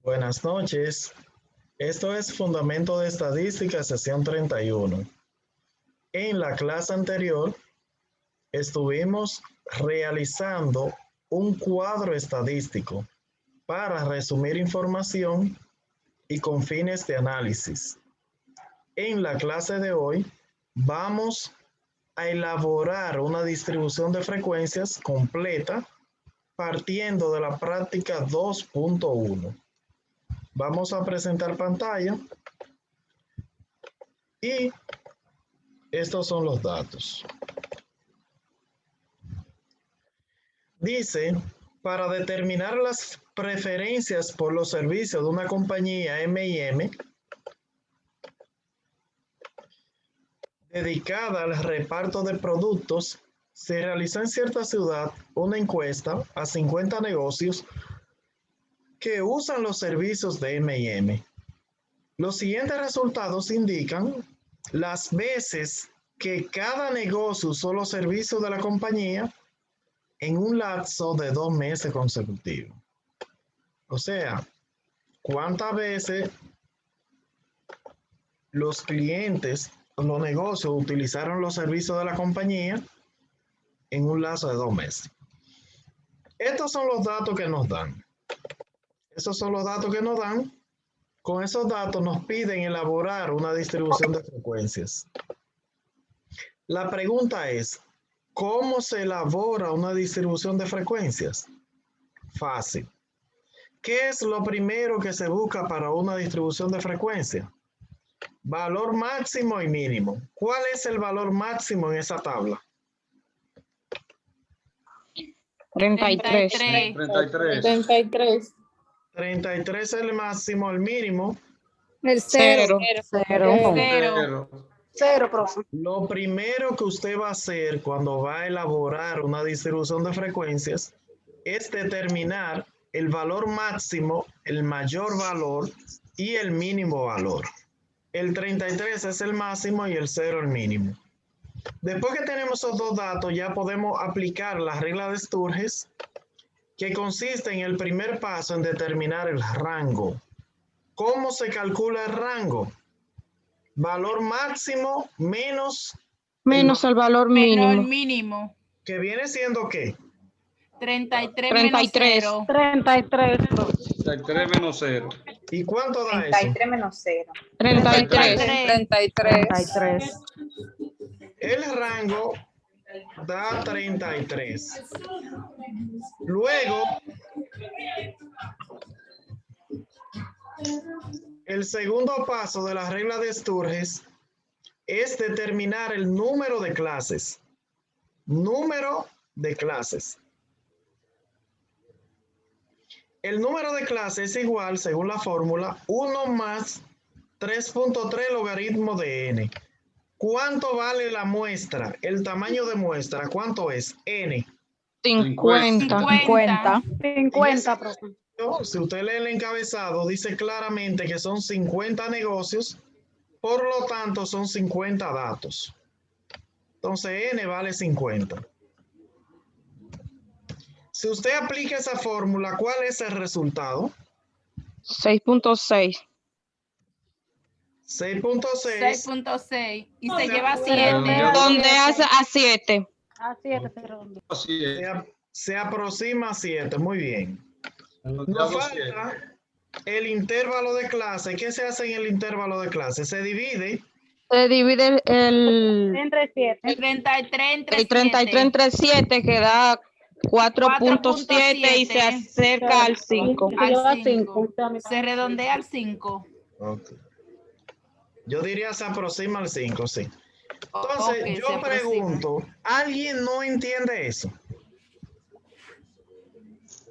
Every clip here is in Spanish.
Buenas noches. Esto es Fundamento de Estadística, sesión 31. En la clase anterior estuvimos realizando un cuadro estadístico para resumir información y con fines de análisis. En la clase de hoy vamos a elaborar una distribución de frecuencias completa partiendo de la práctica 2.1. Vamos a presentar pantalla y estos son los datos. Dice, para determinar las preferencias por los servicios de una compañía M&M dedicada al reparto de productos, se realizó en cierta ciudad una encuesta a 50 negocios que usan los servicios de M&M. Los siguientes resultados indican las veces que cada negocio usó los servicios de la compañía en un lapso de 2 meses consecutivos. O sea, cuántas veces los clientes, los negocios utilizaron los servicios de la compañía en un lapso de 2 meses. Estos son los datos que nos dan. Esos son los datos que nos dan. Con esos datos nos piden elaborar una distribución de frecuencias. La pregunta es, ¿cómo se elabora una distribución de frecuencias? Fácil. ¿Qué es lo primero que se busca para una distribución de frecuencia? Valor máximo y mínimo. ¿Cuál es el valor máximo en esa tabla? 33. 33. 33 es el máximo, el mínimo. El cero. Cero, profe. Lo primero que usted va a hacer cuando va a elaborar una distribución de frecuencias es determinar el valor máximo, el mayor valor y el mínimo valor. El 33 es el máximo y el 0 el mínimo. Después que tenemos esos dos datos, ya podemos aplicar la regla de Sturges, que consiste en el primer paso en determinar el rango. ¿Cómo se calcula el rango? Valor máximo menos Menos el valor mínimo. mínimo. ¿que viene siendo qué? 33 33. menos 0. 33, profe. 33 menos 0. ¿Y cuánto da eso? 33 menos 0. 33. 33. El rango da 33. Luego, el segundo paso de la regla de Sturges es determinar el número de clases. Número de clases. El número de clases es igual, según la fórmula, 1 más 3.3 logaritmo de n. ¿Cuánto vale la muestra? El tamaño de muestra, ¿cuánto es? N. 50. 50, profe. Si usted lee el encabezado, dice claramente que son 50 negocios, por lo tanto son 50 datos. Entonces n vale 50. Si usted aplica esa fórmula, ¿cuál es el resultado? 6.6. 6.6. 6.6 y se lleva 7. Donde hace a 7. A 7, perdón. Así es. Se aproxima a 7, muy bien. Nos Anotado falta el intervalo de clase. ¿Qué se hace en el intervalo de clase? Se divide. Se divide el Entre 7. El 33 entre el 33 entre 7 que da 4.7 y se acerca al 5. Se lleva Al 5. 5. Se redondea al 5. Okay. Yo diría se aproxima al 5, sí. Entonces, Ok, yo se aproxima. pregunto, ¿alguien no entiende eso?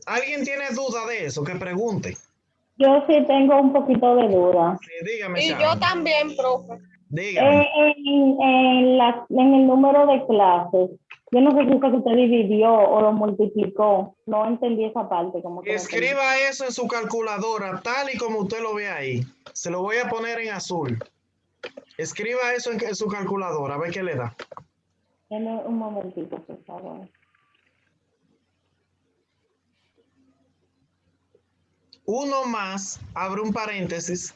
¿Alguien tiene duda de eso? Que pregunte. Yo sí tengo un poquito de duda. Sí, dígame, Y Sharon. yo también, profe. Dígame. En el número de clases, yo no sé si fue que usted dividió o lo multiplicó. No entendí esa parte. Como que no entendí. Escriba eso en su calculadora, tal y como usted lo ve ahí. Se lo voy a poner en azul. Escriba eso en su calculadora, a ver qué le da. Deme un momentito, por favor. 1 más, abre un paréntesis,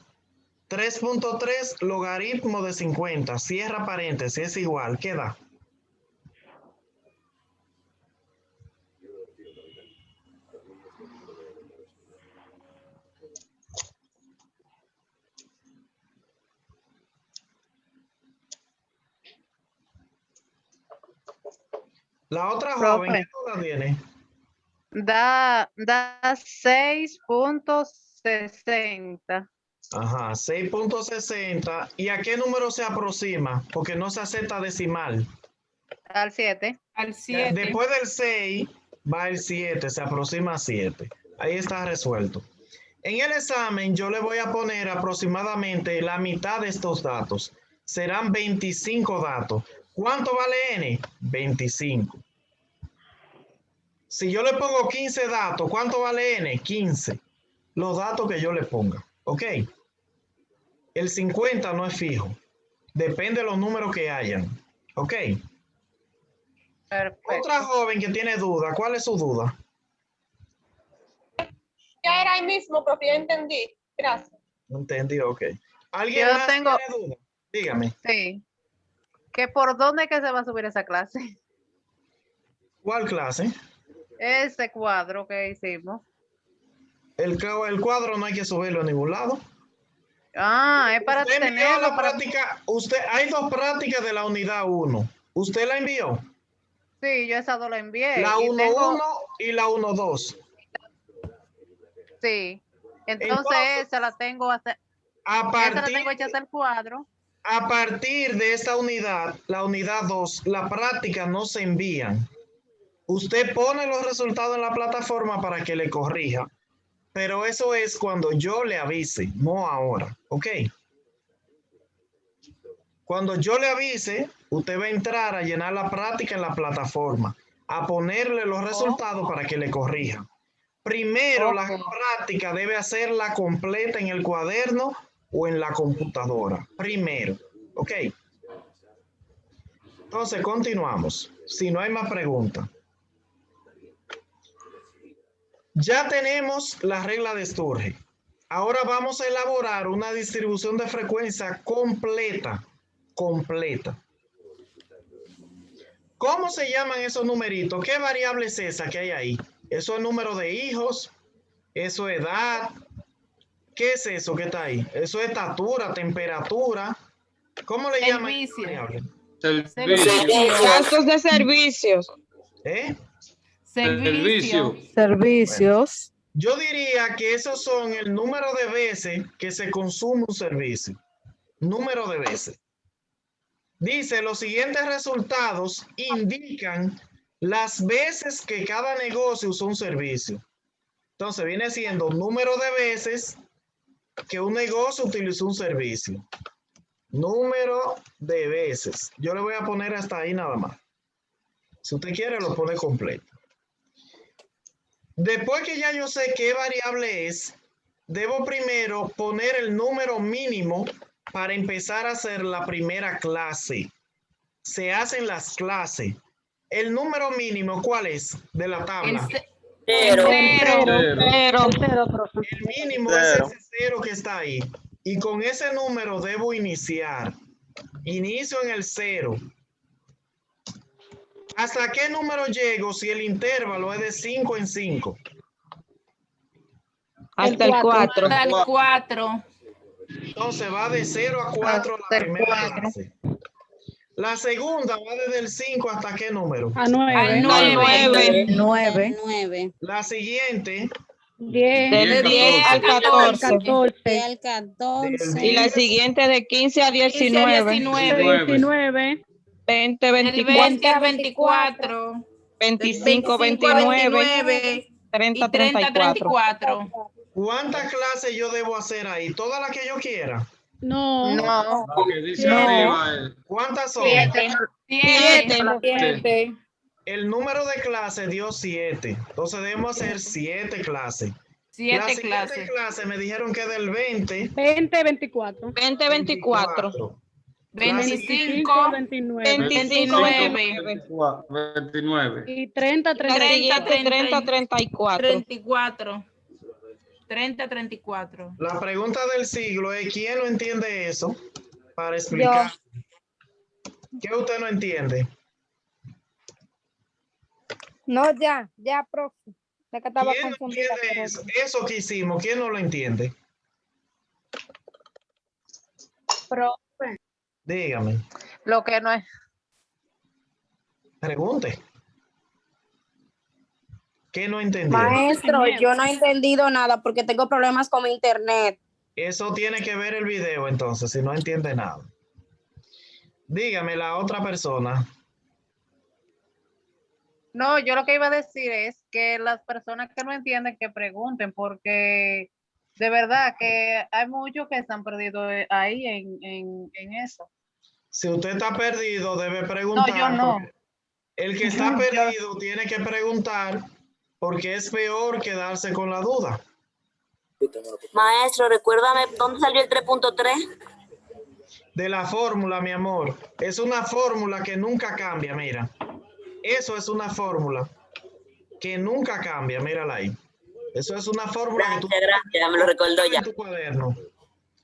3.3 logaritmo de 50, cierra paréntesis, es igual, ¿qué da? La otra joven, Profe. ¿qué duda tiene? Da 6.60 Ajá, 6.60. ¿Y a qué número se aproxima? Porque no se acepta decimal. al 7. Al 7. Después del 6 va el 7, se aproxima a 7. Ahí está resuelto. En el examen yo le voy a poner aproximadamente la mitad de estos datos. Serán 25 datos. ¿Cuánto vale n? 25. Si yo le pongo 15 datos, ¿cuánto vale n? 15. Los datos que yo le ponga. ¿Ok? El 50 no es fijo. Depende de los números que hayan. ¿Ok? Perfecto. Otra joven que tiene duda. ¿Cuál es su duda? Ya era ahí mismo, profe, ya entendí. Gracias. No entendí, ok. ¿Alguien Yo más tengo- tiene duda? Dígame. Sí. ¿Que por dónde es que se va a subir esa clase? ¿Cuál clase? Ese cuadro que hicimos. El cuadro no hay que subirlo a ningún lado. Ah, es para Usted envió tenerlo. la práctica. Hay 2 prácticas de la unidad 1. ¿Usted la envió? Sí, yo esa dos la envié. La y 1.1 tengo- y la 1.2. Sí. Entonces, Entonces, esa la tengo A esa la partir, tengo hecha hasta el cuadro. a partir de esta unidad, la unidad 2, la práctica no se envían. Usted pone los resultados en la plataforma para que le corrija. Pero eso es cuando yo le avise, no ahora. ¿Ok? Cuando yo le avise, usted va a entrar a llenar la práctica en la plataforma, a ponerle los resultados para que le corrija. Primero, la práctica debe hacerla completa en el cuaderno o en la computadora. Primero. ¿Ok? Entonces, continuamos. Si no hay más preguntas. Ya tenemos la regla de Sturge. Ahora vamos a elaborar una distribución de frecuencia completa. Completa. ¿Cómo se llaman esos numeritos? ¿Qué variable es esa que hay ahí? ¿Eso es número de hijos? ¿Eso es edad? ¿Qué es eso que está ahí? ¿Eso es estatura, temperatura? ¿Cómo le llaman esa Servicio. variable? Servicio. Gastos de servicios. ¿Eh? Servicio. Servicios. Yo diría que esos son el número de veces que se consume un servicio. Número de veces. Dice, los siguientes resultados indican las veces que cada negocio usó un servicio. Entonces viene siendo número de veces que un negocio utilizó un servicio. Número de veces. Yo le voy a poner hasta ahí nada más. Si usted quiere, lo pone completo. Después que ya yo sé qué variable es, debo primero poner el número mínimo para empezar a hacer la primera clase. Se hacen las clases. El número mínimo, ¿cuál es? De la El tabla. cero. Pero El mínimo es ese 0 que está ahí. Y con ese número debo iniciar. Inicio en el 0. ¿Hasta qué número llego si el intervalo es de 5 en 5? hasta el 4. Hasta el 4. Entonces va de 0 a 4 Hasta la el primera 4. clase. La segunda va desde el 5 hasta qué número. A 9. Al 9. 9. La siguiente 10. Del 10 al 14. 14. Al 14. Y la siguiente de 15 a 19. 19. 20, El 24, 20 al 24. 25, 29, 30, Y 30, 34. ¿Cuántas clases yo debo hacer ahí? ¿Todas las que yo quiera? No. Lo que dice No. arriba es ¿Cuántas son? 7. El número de clases dio 7. Entonces debemos hacer 7 clases. 7 La siguiente clases. clase me dijeron que del 20. 20, 24. 20, 24, 25. 29. 25, 29. 29. Y 30, La 30. siguiente 30, 34. 34. 30-34. La pregunta del siglo es, ¿quién no entiende eso? Para explicar. ¿Qué usted no entiende? No, ya, profe. Es que estaba ¿Quién no confundida. entiende eso? Eso que hicimos, ¿quién no lo entiende? Profe. Dígame, Lo que no es. pregunte. ¿Qué no entendió? Maestro, yo no he entendido nada porque tengo problemas con mi internet. Eso tiene que ver el video entonces, si no entiende nada. Dígame la otra persona. No, yo lo que iba a decir es que las personas que no entienden que pregunten, porque de verdad que hay muchos que están perdidos ahí en eso. Si usted está perdido, debe preguntar. No, yo no. porque El que está perdido tiene que preguntar porque es peor quedarse con la duda. Maestro, recuérdame, ¿dónde salió el 3.3? De la fórmula, mi amor. Es una fórmula que nunca cambia, mira. Eso es una fórmula que nunca cambia, mírala ahí. Eso es una fórmula que tú Gracias, me lo recordó ya. en tu cuaderno.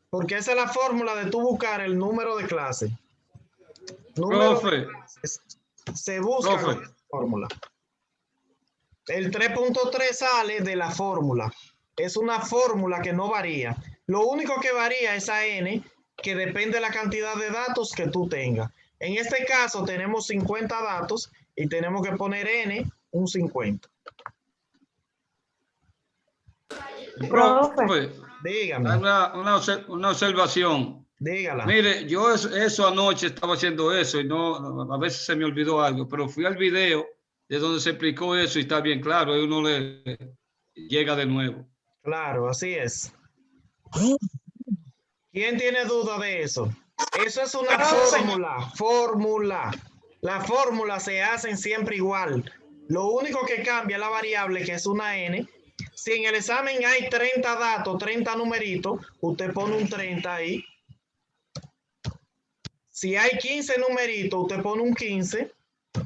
Porque esa es la fórmula de tú buscar el número de clase. Número de clases se busca con esa fórmula. El 3.3 sale de la fórmula. Es una fórmula que no varía. Lo único que varía es a n, que depende de la cantidad de datos que tú tengas. En este caso tenemos 50 datos y tenemos que poner n un 50. Profe, Dígame, una observación. dígala. Mire, yo eso anoche estaba haciendo eso y no, a veces se me olvidó algo, pero fui al video de donde se explicó eso y está bien claro, ahí uno le llega de nuevo. Claro, así es. ¿Quién tiene duda de eso? Eso es una fórmula. Las fórmulas se hacen siempre igual. Lo único que cambia es la variable, que es una n. Si en el examen hay 30 datos, 30 numeritos, usted pone un 30 ahí. Si hay 15 numeritos, usted pone un 15.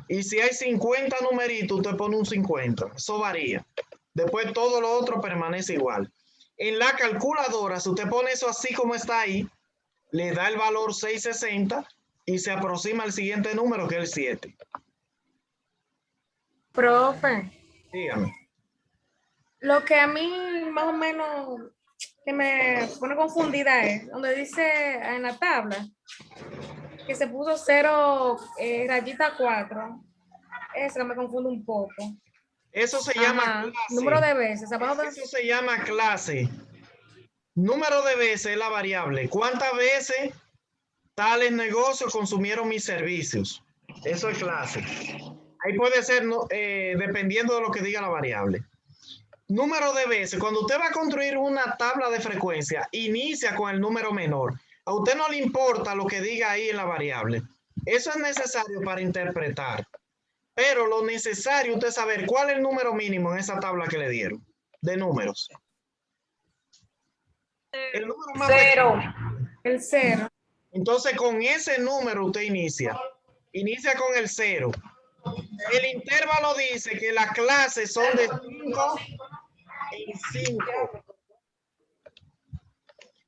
Y si hay 50 numeritos, usted pone un 50. Eso varía. Después todo lo otro permanece igual. En la calculadora, si usted pone eso así como está ahí, le da el valor 660 y se aproxima al siguiente número, que es el 7. Profe, Dígame. lo que a mí más o menos que me pone confundida es donde dice en la tabla que se puso 0 rayita 4. Eso me confunde un poco. Eso se llama Ajá. clase. Número de veces. Abajo de... Eso se llama clase. Número de veces es la variable. ¿Cuántas veces tales negocios consumieron mis servicios? Eso es clase. Ahí puede ser dependiendo de lo que diga la variable. Número de veces. Cuando usted va a construir una tabla de frecuencia, inicia con el número menor. A usted no le importa lo que diga ahí en la variable. Eso es necesario para interpretar. Pero lo necesario es usted saber cuál es el número mínimo en esa tabla que le dieron de números. El número más pequeño. El 0. Entonces, con ese número usted inicia. Inicia con el 0. El intervalo dice que las clases son de 5 en 5.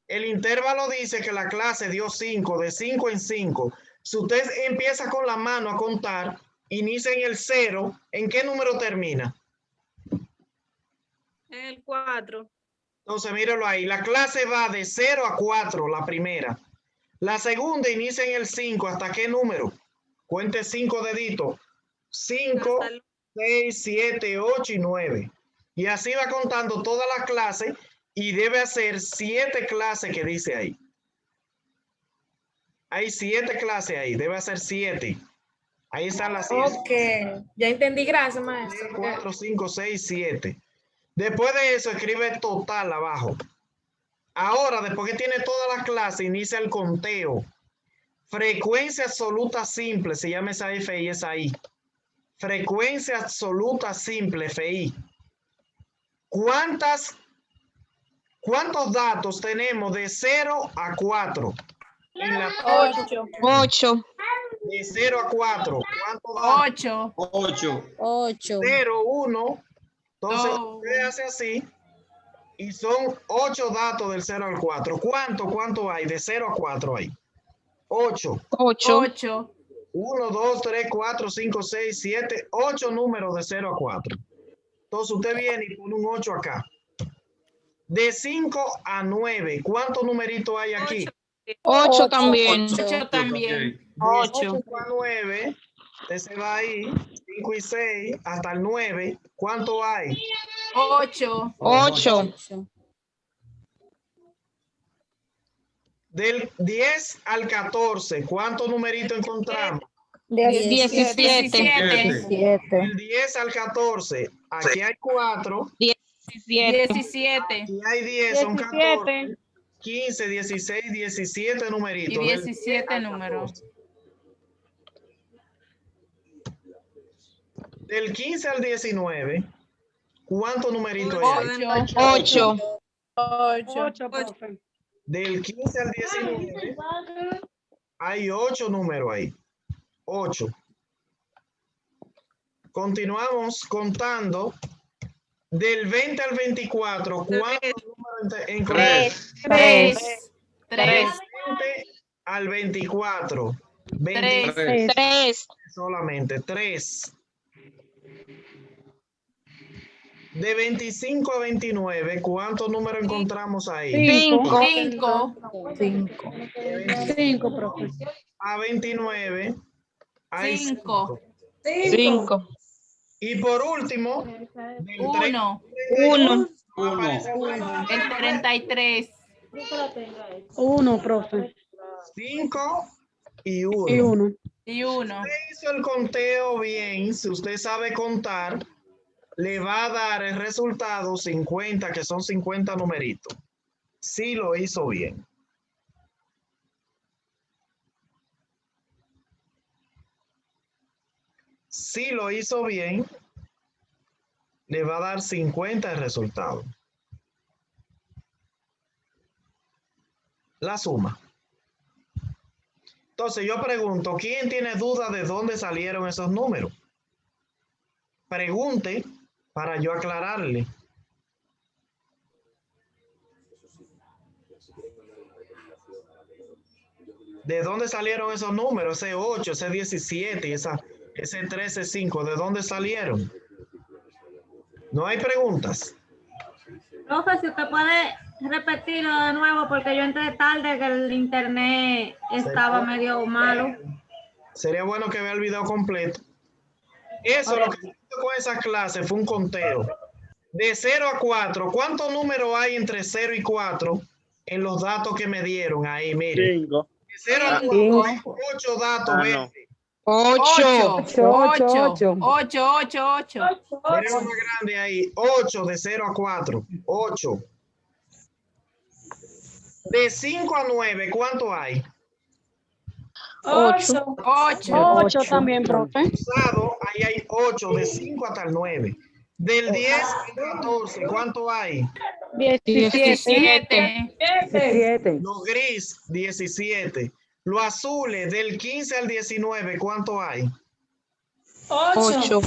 El intervalo dice que la clase dio 5, de 5 en 5. Si usted empieza con la mano a contar, inicia en el 0. ¿En qué número termina? El 4. Entonces, míralo ahí. La clase va de 0 a 4, la primera. La segunda inicia en el 5. ¿Hasta qué número? Cuente 5 deditos. 5, 6, 7, 8 y 9. Y así va contando todas las clases y debe hacer 7 clases que dice ahí. Hay 7 clases ahí. Debe hacer 7. Ahí están las 7. Ok. Ya entendí. Gracias, maestro. 4, 5, 6, 7. Después de eso, escribe total abajo. Ahora, después que tiene todas las clases, inicia el conteo. Frecuencia absoluta simple, se llama esa FI, esa I. Frecuencia absoluta simple, FI. ¿Cuántos datos tenemos de 0 a 4? En la 8. de 0 a 4. ¿Cuántos datos? 8. 8. 0, 1. Entonces, No. usted hace así Y son 8 datos del 0 al 4. ¿Cuánto hay? De 0 a 4 hay. 8. 8. 1, 2, 3, 4, 5, 6, 7, 8 números de 0 a 4. Entonces usted viene y pone un 8 acá. De 5 a 9, ¿cuántos numeritos hay aquí? 8 también. 8 también. 8. 5 a 9, usted se va ahí, 5 y 6, hasta el 9. ¿Cuánto hay? 8. 8. Del 10 al 14, ¿cuántos numeritos encontramos? 17. Del 10 al 14, aquí hay 4, 17. aquí hay 10, son 14, 15, 16, 17 numeritos. Y Del 17 números. Del 15 al 19, ¿cuántos numeritos hay? 8. 8, profe. Del 15 al 19, hay 8 números ahí. 8. Continuamos contando. Del 20 al 24, ¿cuántos números encontramos? 3. 20 al 24. 23 3. solamente. 3. De 25 a 29, ¿cuántos números encontramos ahí? 5. 5, profe. A 29 hay 5. 5. Y por último, del 1. 1. El 33. 1, profe. 5 y 1. Y 1. Si usted hizo el conteo bien, si usted sabe contar, le va a dar el resultado 50, que son 50 numeritos. Si lo hizo bien. Si lo hizo bien, le va a dar 50 el resultado. La suma. Entonces yo pregunto, ¿quién tiene duda de dónde salieron esos números? Pregunte para yo aclararle. ¿De dónde salieron esos números? Ese 8, ese 17 y ese 13, 5. ¿De dónde salieron? ¿No hay preguntas? Profe, si usted puede repetirlo de nuevo, porque yo entré tarde, que el internet estaba medio malo. Sería bueno que vea el video completo. Eso, lo que hizo con esas clases fue un conteo. De 0 a 4, ¿cuántos números hay entre 0 y 4 en los datos que me dieron ahí? Mire. 5. De 0 a 4 hay 8 datos. No. 8. 8. Tenemos más grande ahí. 8 de 0 a 4. 8. De 5 a 9, ¿cuánto hay? 8. 8 también, profe. Ahí hay 8, de 5 hasta el 9. Del 10 al 14, ¿cuánto hay? 17. Los gris, 17. Los azules, del 15 al 19, ¿cuánto hay? 8.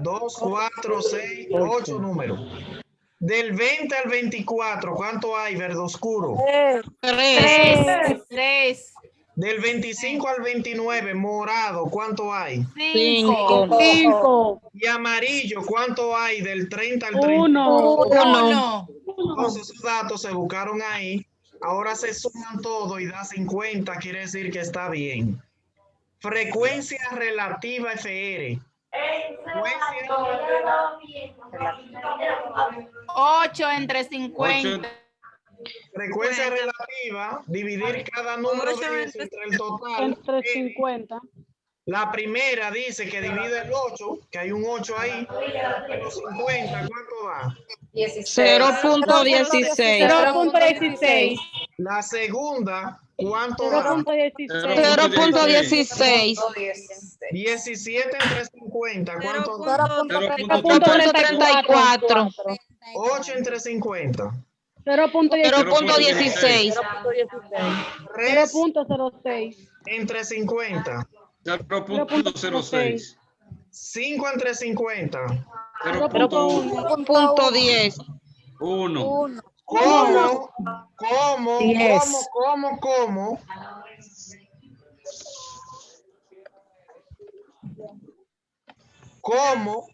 2, 4, 6, 8 números. Del 20 al 24, ¿cuánto hay, verde oscuro? 3. Del 25 al 29, morado, ¿cuánto hay? 5. Y amarillo, ¿cuánto hay? Del 30 al 30. 1. Entonces esos datos se buscaron ahí. Ahora se suman todo y da 50, quiere decir que está bien. Frecuencia relativa FR. 8 entre 50. Frecuencia relativa, dividir cada número de 10 entre el total. Entre 50. La primera dice que divide el 8, que hay un 8 ahí. Pero 50, ¿cuánto da? 0.16. 0.16. La segunda, ¿cuánto da? 0.16. 17 entre 50, ¿cuánto da? 0.34. 8 entre 50. 0.16. 3 0.06. entre 50. 0.06. 5 entre 50. 0.10. 1. ¿Cómo? 10. ¿Cómo?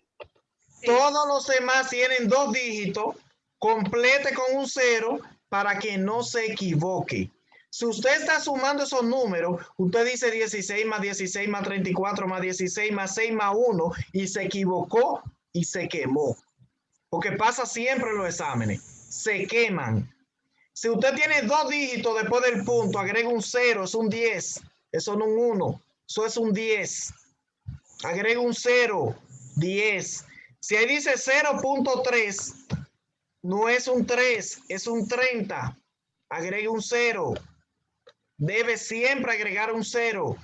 Todos los demás tienen 2 dígitos, complete con un 0 para que no se equivoque. Si usted está sumando esos números, usted dice 16 más 16 más 34 más 16 más 6 más 1 y se equivocó y se quemó. Porque pasa siempre en los exámenes. Se queman. Si usted tiene 2 dígitos después del punto, agrega un 0, es un 10. Eso no es un 1, eso es un 10. Agrega un 0, 10. Si ahí dice 0.3, no es un 3, es un 30. Agregue un 0. Debe siempre agregar un 0.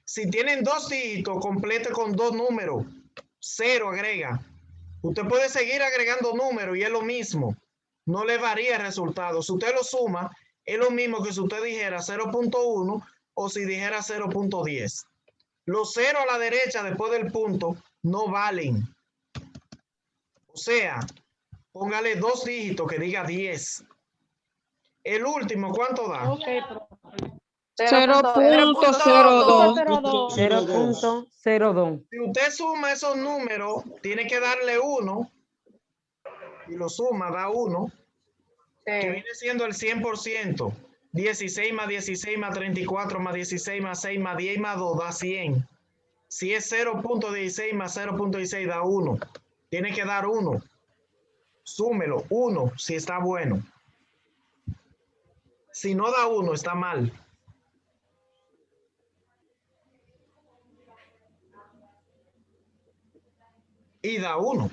Si tienen 2 dígitos, complete con 2 números. 0 agrega. Usted puede seguir agregando números y es lo mismo. No le varía el resultado. Si usted lo suma, es lo mismo que si usted dijera 0.1 o si dijera 0.10. Los 0 a la derecha después del punto no valen. O sea, póngale 2 dígitos que diga 10. El último, ¿cuánto da? 0.02. 0.02. Si usted suma esos números, tiene que darle 1. Y lo suma, da 1. Que viene siendo el 100%. 16 más 16 más 34 más 16 más 6 más 10 más 2 da 100. Si es 0.16 más 0.16 da 1. Tiene que dar 1. Súmelo, 1 si está bueno. Si no da 1, está mal. Y da 1.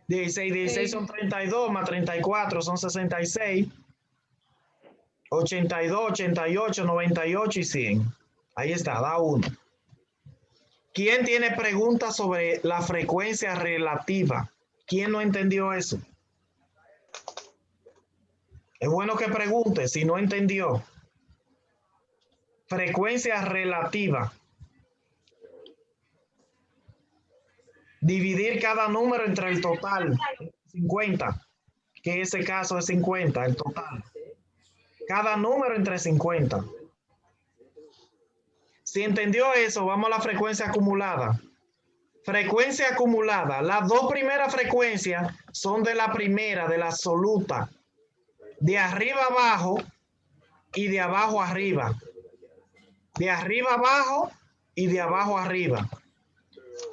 16 son 32, más 34 son 66. 82, 88, 98 y 100. Ahí está, da 1. ¿Quién tiene preguntas sobre la frecuencia relativa? ¿Quién no entendió eso? Es bueno que pregunte si no entendió. Frecuencia relativa. Dividir cada número entre el total. 50. Que en ese caso es 50, el total. Cada número entre 50. Si entendió eso, vamos a la frecuencia acumulada. Frecuencia acumulada. Las 2 primeras frecuencias son de la primera, de la absoluta. De arriba abajo y de abajo arriba. De arriba abajo y de abajo arriba.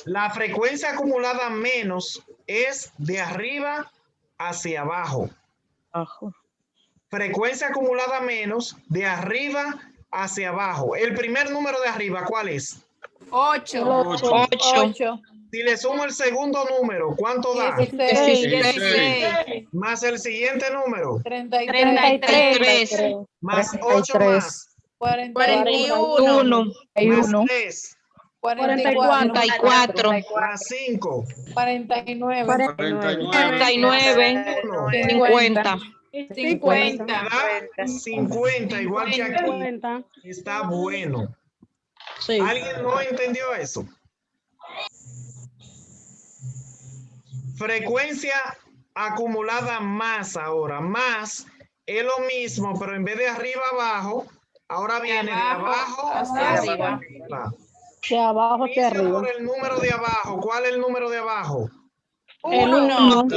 La frecuencia acumulada menos es de arriba hacia abajo. Frecuencia acumulada menos de arriba hacia abajo. El primer número de arriba, ¿cuál es? 8. Si le sumo el segundo número, ¿cuánto da? 16. Más el siguiente número. 33. Más 8 más. 41. Más 3. 44. Más 5. 49. 49. 50. 50, igual que aquí. Está bueno. Sí. ¿Alguien no entendió eso? Frecuencia acumulada más ahora. Más es lo mismo, pero en vez de arriba abajo, ahora viene de abajo hacia arriba. De abajo hacia arriba. Por el número de abajo. ¿Cuál es el número de abajo? El 1.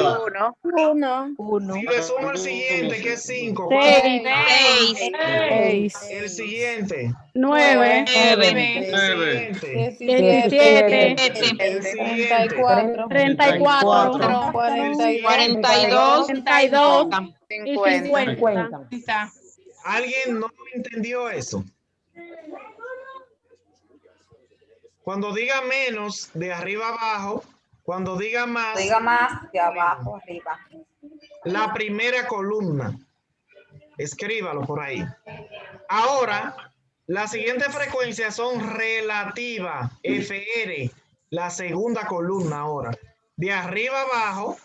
Si le sumo el siguiente, que es 5. 6. El siguiente. 9. 9. 17. El siguiente. 34. 42. 32. 50. ¿Alguien no entendió eso? Cuando diga menos, de arriba abajo. Cuando diga más, de abajo arriba. La primera columna. Escríbalo por ahí. Ahora, las siguientes frecuencias son relativas. FR, la segunda columna ahora. De arriba abajo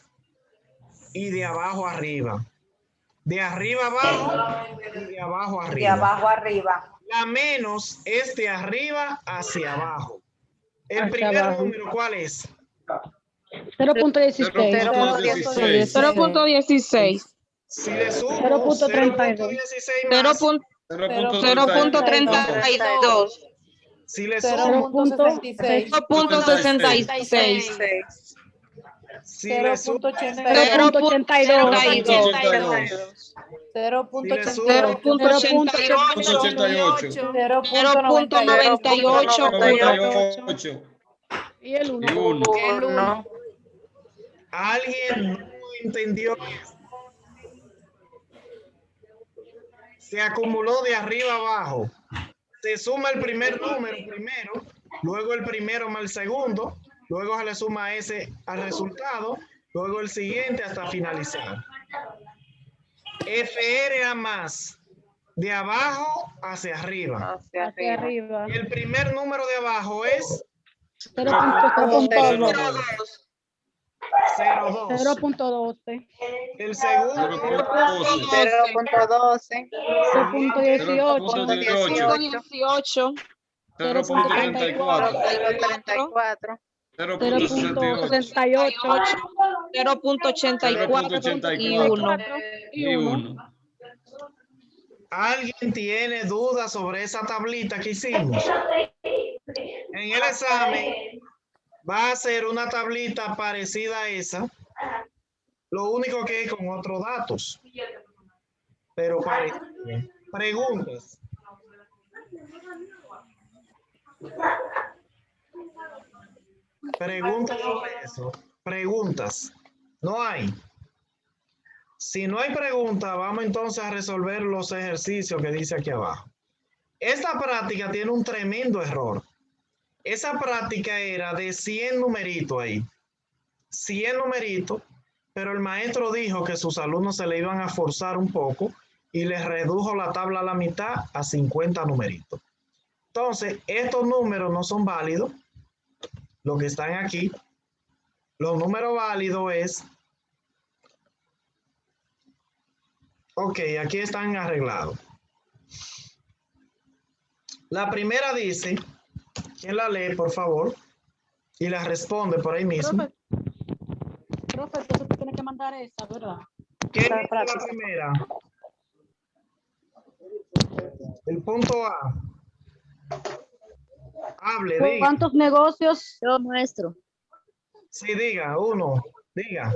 y de abajo arriba. De arriba abajo y de abajo arriba. De abajo arriba. La menos es de arriba hacia abajo. El primer número, ¿cuál es? 0.16. 0.16. Si le sumo 0.32. 0.32. Si le sumo 0.66. Si le sumo 0.82. 0.98. Y el Y 1. 1. ¿Alguien no entendió? Se acumuló de arriba abajo. Se suma el primer número primero, luego el primero más el segundo, luego se le suma ese al resultado, luego el siguiente hasta finalizar. FR a más, de abajo hacia arriba. Hacia arriba. Y el primer número de abajo es 0.12. 0.12. El segundo 0.12. 0.18. 0.34. 0.34. 0.84 y 1. Y 1. ¿Alguien tiene dudas sobre esa tablita que hicimos? En el examen va a ser una tablita parecida a esa, lo único que es con otros datos, pero parecida. Preguntas. Preguntas sobre eso. Preguntas. No hay. Si no hay preguntas, vamos entonces a resolver los ejercicios que dice aquí abajo. Esta práctica tiene un tremendo error. Esa práctica era de 100 numeritos ahí. 100 numeritos, pero el maestro dijo que sus alumnos se le iban a forzar un poco y les redujo la tabla a la mitad a 50 numeritos. Entonces, estos números no son válidos, los que están aquí. Los números válidos es... Ok, aquí están arreglados. La primera dice, ¿quién la lee, por favor? Y la responde por ahí mismo. Profe, entonces tú tienes que mandar esa, ¿verdad? ¿Qué dice la primera? El punto A. Hable, diga. ¿Cuántos negocios? Yo, maestro. Sí, diga, uno, diga.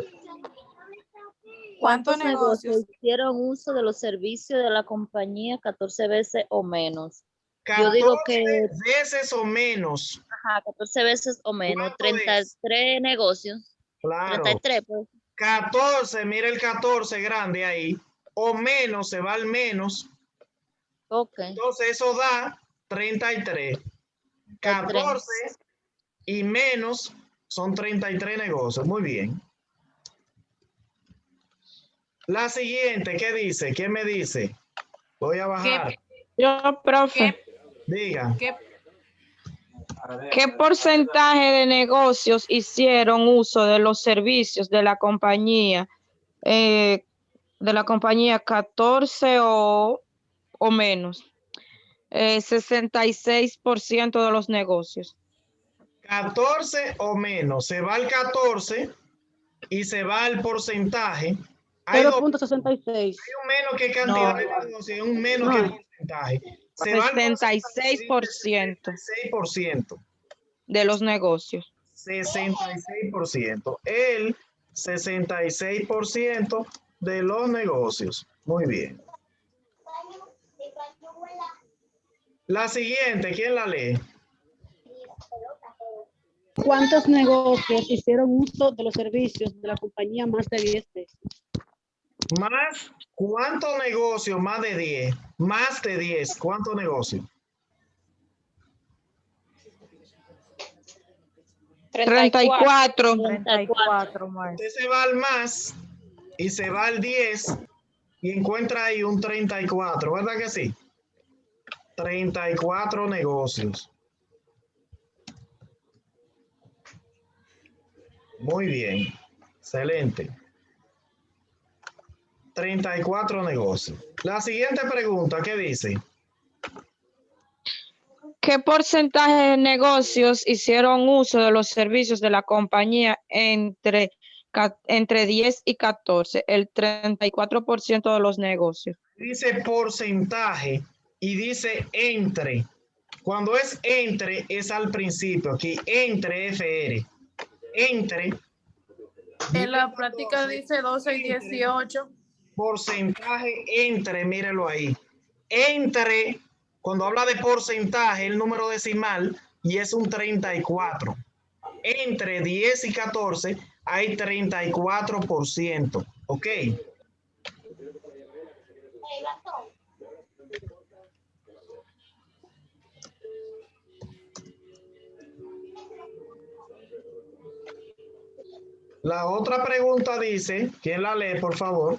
¿Cuántos negocios hicieron uso de los servicios de la compañía 14 veces o menos? 14 Yo digo que... veces o menos. Ajá, 14 veces o menos. ¿Cuánto 33 negocios. Claro. 33, pues. 14, mira el 14 grande ahí. O menos, se va al menos. Ok. Entonces eso da 33. 14 y menos son 33 negocios. Muy bien. La siguiente, ¿qué dice? ¿Quién me dice? Voy a bajar. Yo, profe. Diga. ¿Qué porcentaje de negocios hicieron uso de los servicios de la compañía? De la compañía 14 o menos. 66% de los negocios. 14 o menos. Se va al 14 y se va al porcentaje. 0.66. Hay un menos que cantidad de negocios, un menos que porcentaje. Se va al 66%. 66% de los negocios. 66%. El 66% de los negocios. Muy bien. La siguiente, ¿quién la lee? ¿Cuántos negocios hicieron uso de los servicios de la compañía más de 10 veces? Más, ¿cuántos negocios? Más de 10. Más de 10. ¿Cuántos negocios? 34. 34, Usted se va al más y se va al 10 y encuentra ahí un 34, ¿verdad que sí? 34 negocios. Muy bien. Excelente. 34 negocios. La siguiente pregunta, ¿qué dice? ¿Qué porcentaje de negocios hicieron uso de los servicios de la compañía entre 10 y 14? El 34% de los negocios. Dice porcentaje y dice entre. Cuando es entre, es al principio. Aquí, entre FR. Entre. En la práctica dice 12 y 18. Porcentaje entre, mírelo ahí. Entre, cuando habla de porcentaje, el número decimal, y es un 34. Entre 10 y 14 hay 34%. ¿Ok? La otra pregunta dice, ¿quién la lee, por favor?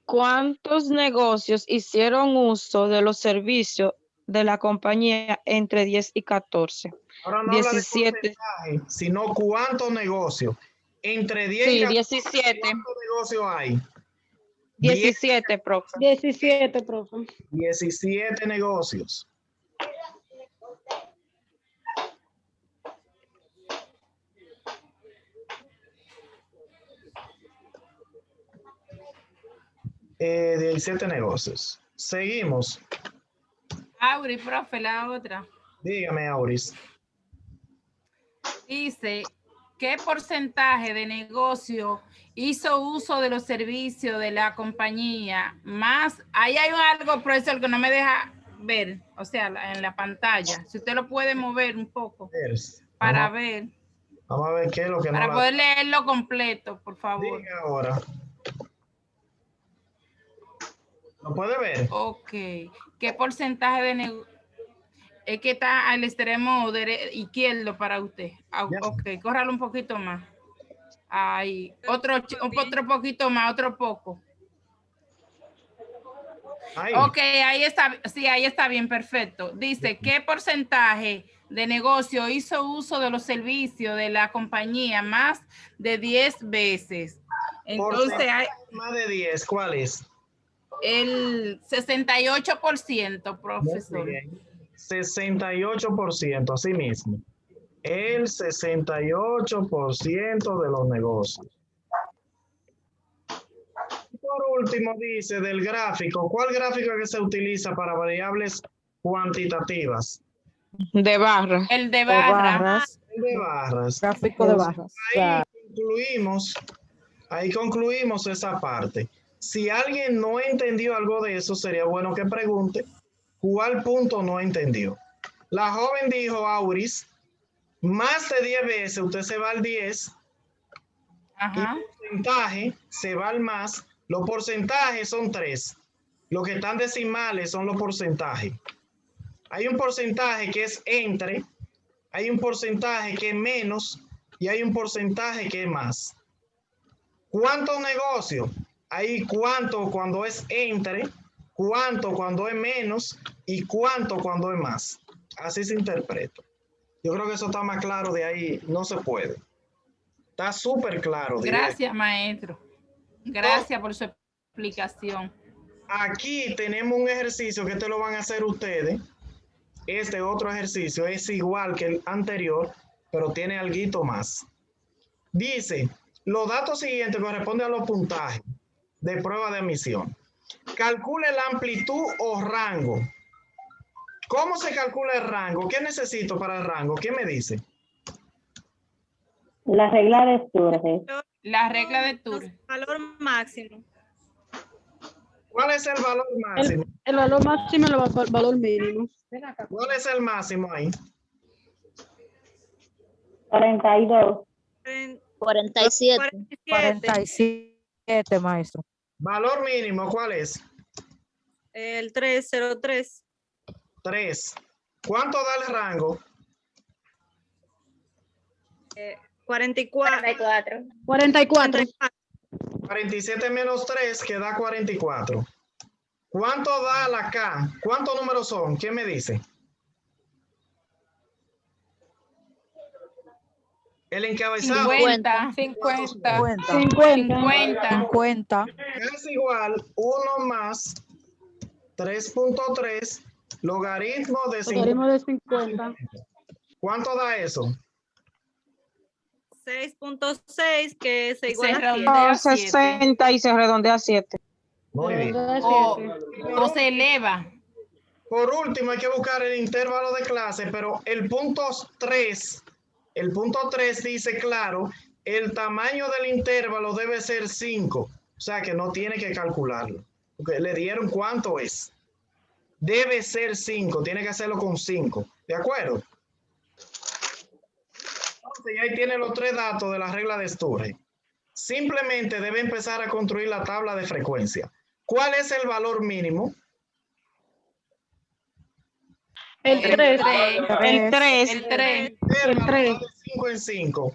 ¿Cuántos negocios hicieron uso de los servicios de la compañía entre 10 y 14? Ahora no 17. habla de porcentaje, sino cuántos negocios. Entre 10 y Sí, 14, 17. ¿cuántos negocios hay? 17, profe. 17, profe. 17 negocios. Eh, 17 negocios. Seguimos. Auri, profe, la otra. Dígame, Auris. Dice, ¿qué porcentaje de negocio hizo uso de los servicios de la compañía? Más, ahí hay algo, profesor, que no me deja ver, o sea, en la pantalla. Si usted lo puede mover un poco para ver. Vamos a ver qué es lo que Para no poder leerlo completo, por favor. Diga ahora. ¿Lo puede ver? Ok. ¿Qué porcentaje de negocio? Es que está al extremo izquierdo para usted. Ok, córralo un poquito más. Ahí. Otro poquito más, otro poco. Ahí. Ok, ahí está. Sí, ahí está bien, perfecto. Dice, ¿qué porcentaje de negocio hizo uso de los servicios de la compañía más de 10 veces? Entonces, hay más de 10, ¿cuál es? El 68%, profesor. Muy bien. 68%, así mismo. El 68% de los negocios. Por último, dice del gráfico. ¿Cuál gráfico es que se utiliza para variables cuantitativas? De barra. El de barras. El de barras. Gráfico de barras. Ahí concluimos esa parte. Si alguien no entendió algo de eso, sería bueno que pregunte cuál punto no entendió. La joven dijo, Auris, más de 10 veces usted se va al 10. Ajá. Y porcentaje se va al más. Los porcentajes son 3. Los que están decimales son los porcentajes. Hay un porcentaje que es entre, hay un porcentaje que es menos y hay un porcentaje que es más. ¿Cuántos negocios? Hay cuánto cuando es entre, cuánto cuando es menos y cuánto cuando es más. Así se interpreta. Yo creo que eso está más claro, de ahí no se puede. Está súper claro. Gracias, maestro. Gracias por su explicación. Aquí tenemos un ejercicio que te lo van a hacer ustedes. Este otro ejercicio es igual que el anterior, pero tiene algo más. Dice, los datos siguientes corresponden a los puntajes de prueba de admisión. Calcule la amplitud o rango. ¿Cómo se calcula el rango? ¿Qué necesito para el rango? ¿Qué me dice? La regla de Sturge. La regla de Sturge. Valor máximo. ¿Cuál es el valor máximo? El valor máximo y el valor mínimo. ¿Cuál es el máximo ahí? 42. 47. 47, maestro. ¿Valor mínimo cuál es? El 303. 3. ¿Cuánto da el rango? 44. 44. 47 menos 3 que da 44. ¿Cuánto da la K? ¿Cuántos números son? ¿Quién me dice? El encabezado. 50. 50. Es igual 1 más 3.3 logaritmo de 50. Logaritmo de 50. ¿Cuánto da eso? 6.6 que se iguala a 7. redondea a 7. 60 y se redondea a 7. Muy bien. O se eleva. Por último, hay que buscar el intervalo de clase, pero el punto 3 dice claro, el tamaño del intervalo debe ser 5. O sea que no tiene que calcularlo. Porque le dieron cuánto es. Debe ser 5, tiene que hacerlo con 5. ¿De acuerdo? Entonces, ya ahí tiene los 3 datos de la regla de Sturge. Simplemente debe empezar a construir la tabla de frecuencia. ¿Cuál es el valor mínimo? El 3. El 3. El 3. De 5 en 5.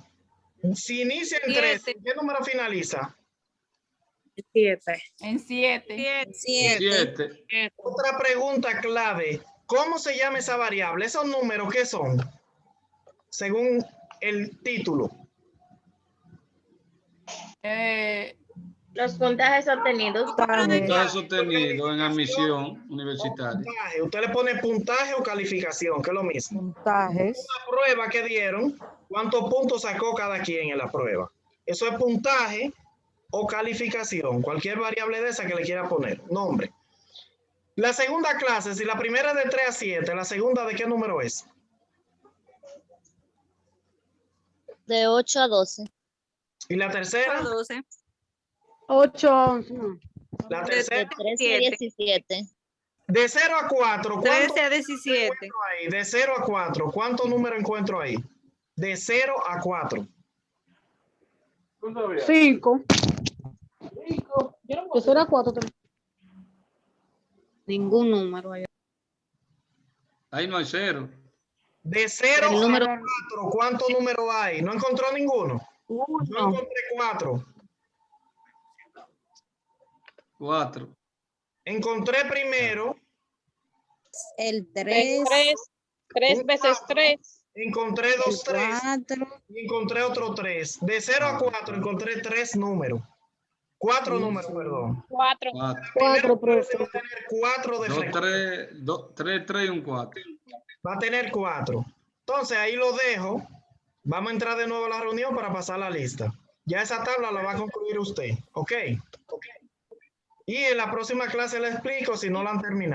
Si inicia en 3, ¿qué número finaliza? 7. En 7. 7. Otra pregunta clave. ¿Cómo se llama esa variable? ¿Esos números qué son? Según el título. Los puntajes obtenidos. Puntaje sostenido en admisión universitaria. Puntaje. Usted le pone puntaje o calificación, que es lo mismo. Puntajes. Una prueba que dieron, ¿cuántos puntos sacó cada quien en la prueba? Eso es puntaje o calificación, cualquier variable de esa que le quiera poner, nombre. La segunda clase, si la primera es de 3 a 7, ¿la segunda de qué número es? De 8 a 12. ¿Y la tercera? 12. 8 a 11. No. La De tercera. 13 a 17. De 0 a 4, ¿cuántos 13 a 17. encuentro ahí? De 0 a 4, ¿cuántos números encuentro ahí? De 0 a 4. 5. De 0 a 4. Ningún número. Ahí no hay 0. De 0 El número- a 4, ¿cuántos números hay? ¿No encontró ninguno? Yo encontré 4. 4. Encontré primero. El 3 3. veces 3. Encontré 2 3. 4. Y encontré otro 3. De 0 a 4 encontré 3 números. 4 números, perdón. 4. 4, Primero va a tener 4 de 2, frecuencia. 3, 3 y un 4. Va a tener 4. Entonces ahí lo dejo. Vamos a entrar de nuevo a la reunión para pasar la lista. Ya esa tabla la va a concluir usted. ¿Ok? Y en la próxima clase le explico si no la han terminado.